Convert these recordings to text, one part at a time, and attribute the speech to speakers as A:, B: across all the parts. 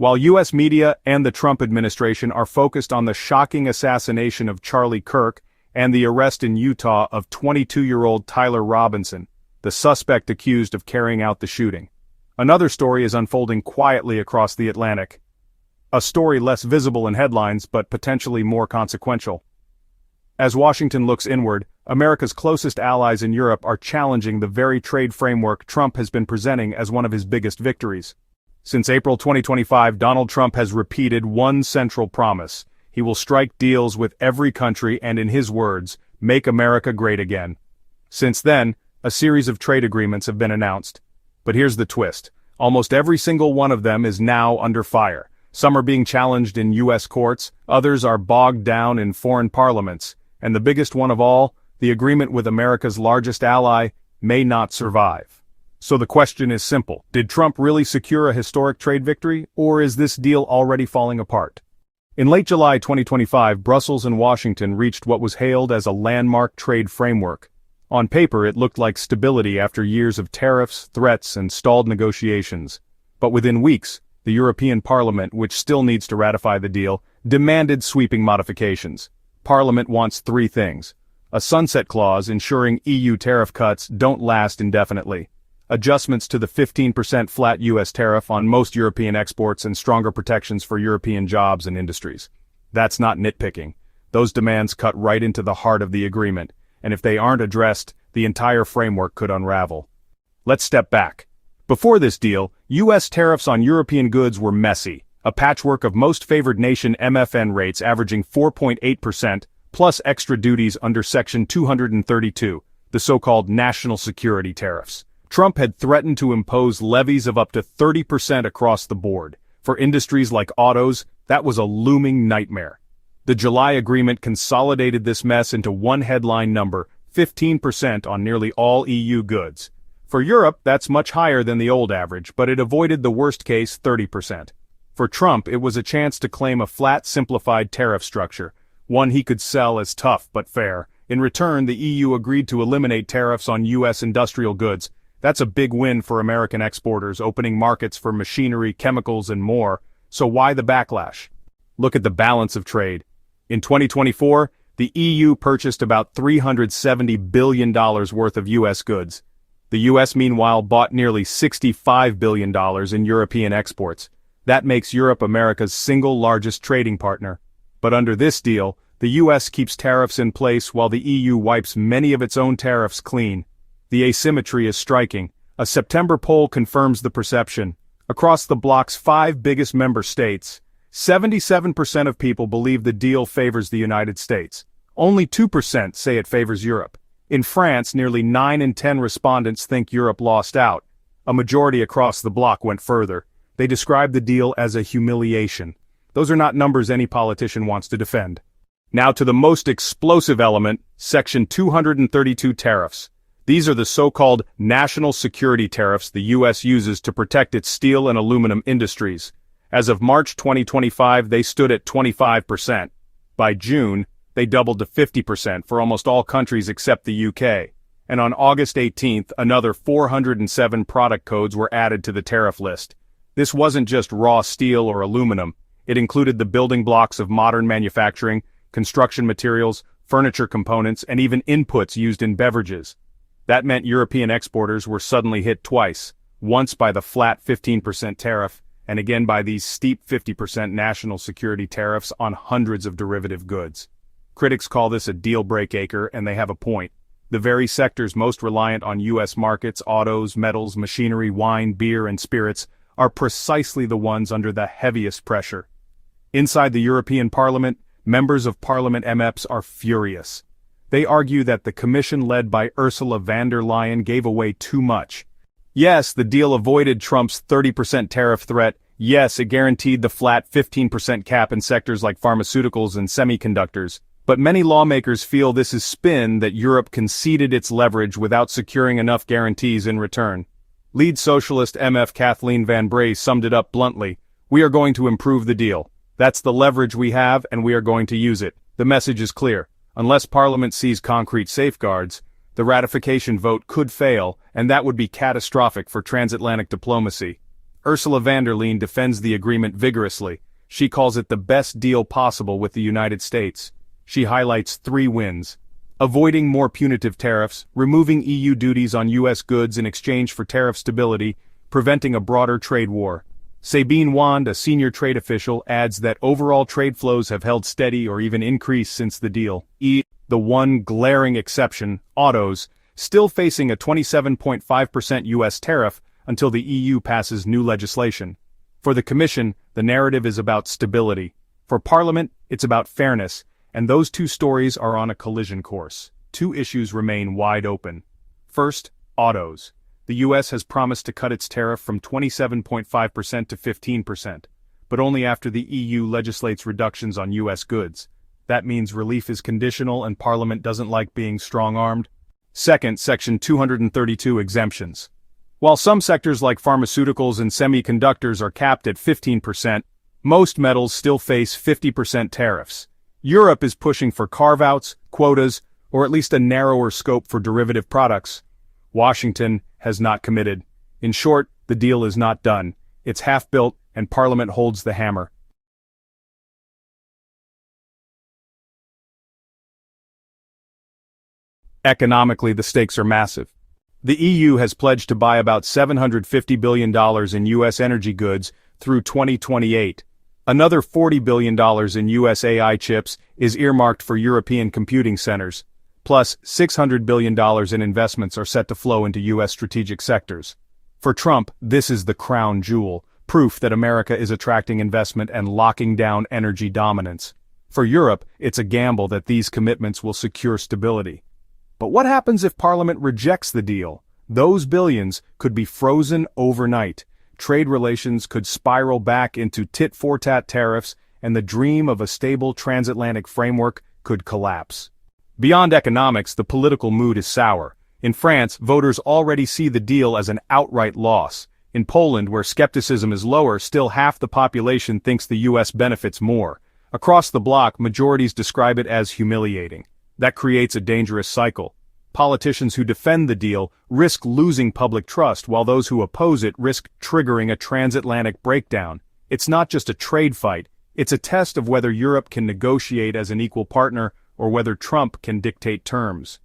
A: While U.S. media and the Trump administration are focused on the shocking assassination of Charlie Kirk and the arrest in Utah of 22-year-old Tyler Robinson, the suspect accused of carrying out the shooting, another story is unfolding quietly across the Atlantic. A story less visible in headlines but potentially more consequential. As Washington looks inward, America's closest allies in Europe are challenging the very trade framework Trump has been presenting as one of his biggest victories. Since April 2025, Donald Trump has repeated one central promise. He will strike deals with every country and, in his words, make America great again. Since then, a series of trade agreements have been announced. But here's the twist. Almost every single one of them is now under fire. Some are being challenged in U.S. courts, others are bogged down in foreign parliaments, and the biggest one of all, the agreement with America's largest ally, may not survive. So the question is simple. Did Trump really secure a historic trade victory, or is this deal already falling apart? In late July 2025, Brussels and Washington reached what was hailed as a landmark trade framework. On paper, it looked like stability after years of tariffs, threats, and stalled negotiations. But within weeks, the European Parliament, which still needs to ratify the deal, demanded sweeping modifications. Parliament wants three things: a sunset clause ensuring EU tariff cuts don't last indefinitely, adjustments to the 15% flat U.S. tariff on most European exports, and stronger protections for European jobs and industries. That's not nitpicking. Those demands cut right into the heart of the agreement, and if they aren't addressed, the entire framework could unravel. Let's step back. Before this deal, U.S. tariffs on European goods were messy, a patchwork of most favored nation MFN rates averaging 4.8%, plus extra duties under Section 232, the so-called national security tariffs. Trump had threatened to impose levies of up to 30% across the board. For industries like autos, that was a looming nightmare. The July agreement consolidated this mess into one headline number: 15% on nearly all EU goods. For Europe, that's much higher than the old average, but it avoided the worst-case 30%. For Trump, it was a chance to claim a flat, simplified tariff structure, one he could sell as tough but fair. In return, the EU agreed to eliminate tariffs on U.S. industrial goods. That's a big win for American exporters, opening markets for machinery, chemicals, and more. So why the backlash? Look at the balance of trade. In 2024, the EU purchased about $370 billion worth of U.S. goods. The U.S. meanwhile bought nearly $65 billion in European exports. That makes Europe America's single largest trading partner. But under this deal, the U.S. keeps tariffs in place while the EU wipes many of its own tariffs clean. The asymmetry is striking. A September poll confirms the perception. Across the bloc's 5 biggest member states, 77% of people believe the deal favors the United States. Only 2% say it favors Europe. In France, nearly 9 in 10 respondents think Europe lost out. A majority across the bloc went further. They described the deal as a humiliation. Those are not numbers any politician wants to defend. Now to the most explosive element, Section 232 tariffs. These are the so-called national security tariffs the U.S. uses to protect its steel and aluminum industries. As of March 2025, they stood at 25%. By June, they doubled to 50% for almost all countries except the UK. And on August 18th, another 407 product codes were added to the tariff list. This wasn't just raw steel or aluminum. It included the building blocks of modern manufacturing, construction materials, furniture components, and even inputs used in beverages. That meant European exporters were suddenly hit twice, once by the flat 15% tariff, and again by these steep 50% national security tariffs on hundreds of derivative goods. Critics call this a deal breaker, and they have a point. The very sectors most reliant on U.S. markets, autos, metals, machinery, wine, beer, and spirits, are precisely the ones under the heaviest pressure. Inside the European Parliament, members of Parliament MEPs are furious. They argue that the Commission led by Ursula von der Leyen gave away too much. Yes, the deal avoided Trump's 30% tariff threat. Yes, it guaranteed the flat 15% cap in sectors like pharmaceuticals and semiconductors. But many lawmakers feel this is spin, that Europe conceded its leverage without securing enough guarantees in return. Lead socialist MF Kathleen Van Bray summed it up bluntly: "We are going to improve the deal. That's the leverage we have, and we are going to use it." The message is clear. Unless Parliament sees concrete safeguards, the ratification vote could fail, and that would be catastrophic for transatlantic diplomacy. Ursula von der Leyen defends the agreement vigorously. She calls it the best deal possible with the United States. She highlights 3 wins: avoiding more punitive tariffs, removing EU duties on US goods in exchange for tariff stability, preventing a broader trade war. Sabine Wand, a senior trade official, adds that overall trade flows have held steady or even increased since the deal. The one glaring exception, autos, still facing a 27.5% US tariff until the EU passes new legislation. For the Commission, the narrative is about stability. For Parliament, it's about fairness, and those 2 stories are on a collision course. 2 issues remain wide open. First, autos. The US has promised to cut its tariff from 27.5% to 15%, but only after the EU legislates reductions on US goods. That means relief is conditional and Parliament doesn't like being strong-armed. Second, Section 232 exemptions. While some sectors like pharmaceuticals and semiconductors are capped at 15%, most metals still face 50% tariffs. Europe is pushing for carve-outs, quotas, or at least a narrower scope for derivative products. Washington has not committed. In short, the deal is not done. It's half-built, and Parliament holds the hammer. Economically, the stakes are massive. The EU has pledged to buy about $750 billion in U.S. energy goods through 2028. Another $40 billion in U.S. AI chips is earmarked for European computing centers. Plus, $600 billion in investments are set to flow into U.S. strategic sectors. For Trump, this is the crown jewel, proof that America is attracting investment and locking down energy dominance. For Europe, it's a gamble that these commitments will secure stability. But what happens if Parliament rejects the deal? Those billions could be frozen overnight. Trade relations could spiral back into tit-for-tat tariffs, and the dream of a stable transatlantic framework could collapse. Beyond economics, the political mood is sour. In France, voters already see the deal as an outright loss. In Poland, where skepticism is lower, still half the population thinks the US benefits more. Across the bloc, majorities describe it as humiliating. That creates a dangerous cycle. Politicians who defend the deal risk losing public trust, while those who oppose it risk triggering a transatlantic breakdown. It's not just a trade fight, it's a test of whether Europe can negotiate as an equal partner or whether Trump can dictate terms.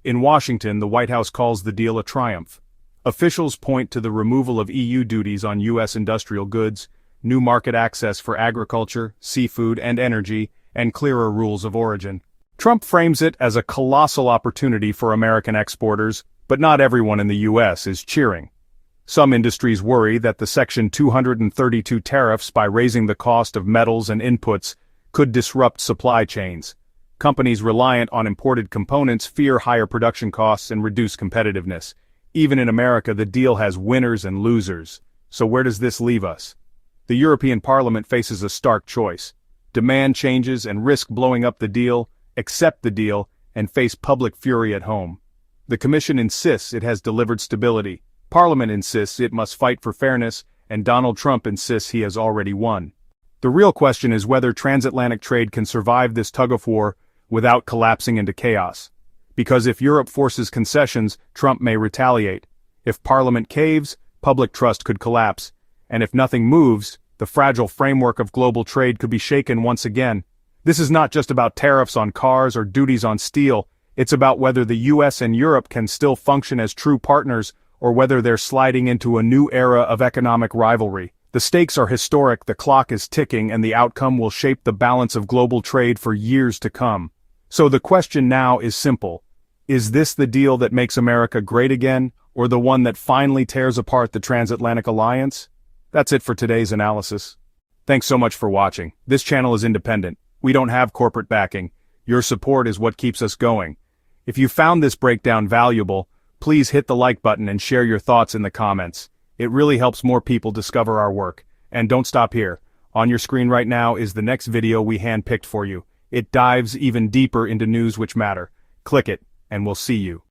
A: In Washington, the White House calls the deal a triumph. Officials point to the removal of EU duties on U.S. industrial goods, new market access for agriculture, seafood, and energy, and clearer rules of origin. Trump frames it as a colossal opportunity for American exporters, but not everyone in the U.S. is cheering. Some industries worry that the Section 232 tariffs, by raising the cost of metals and inputs, could disrupt supply chains. Companies reliant on imported components fear higher production costs and reduce competitiveness. Even in America, the deal has winners and losers. So where does this leave us? The European Parliament faces a stark choice: demand changes and risk blowing up the deal, accept the deal, and face public fury at home. The Commission insists it has delivered stability, Parliament insists it must fight for fairness, and Donald Trump insists he has already won. The real question is whether transatlantic trade can survive this tug-of-war without collapsing into chaos. Because if Europe forces concessions, Trump may retaliate. If Parliament caves, public trust could collapse. And if nothing moves, the fragile framework of global trade could be shaken once again. This is not just about tariffs on cars or duties on steel. It's about whether the US and Europe can still function as true partners, or whether they're sliding into a new era of economic rivalry. The stakes are historic, the clock is ticking, and the outcome will shape the balance of global trade for years to come. So the question now is simple. Is this the deal that makes America great again, or the one that finally tears apart the transatlantic alliance? That's it for today's analysis. Thanks so much for watching. This channel is independent. We don't have corporate backing. Your support is what keeps us going. If you found this breakdown valuable, please hit the like button and share your thoughts in the comments. It really helps more people discover our work. And don't stop here. On your screen right now is the next video we handpicked for you. It dives even deeper into news which matter. Click it, and we'll see you.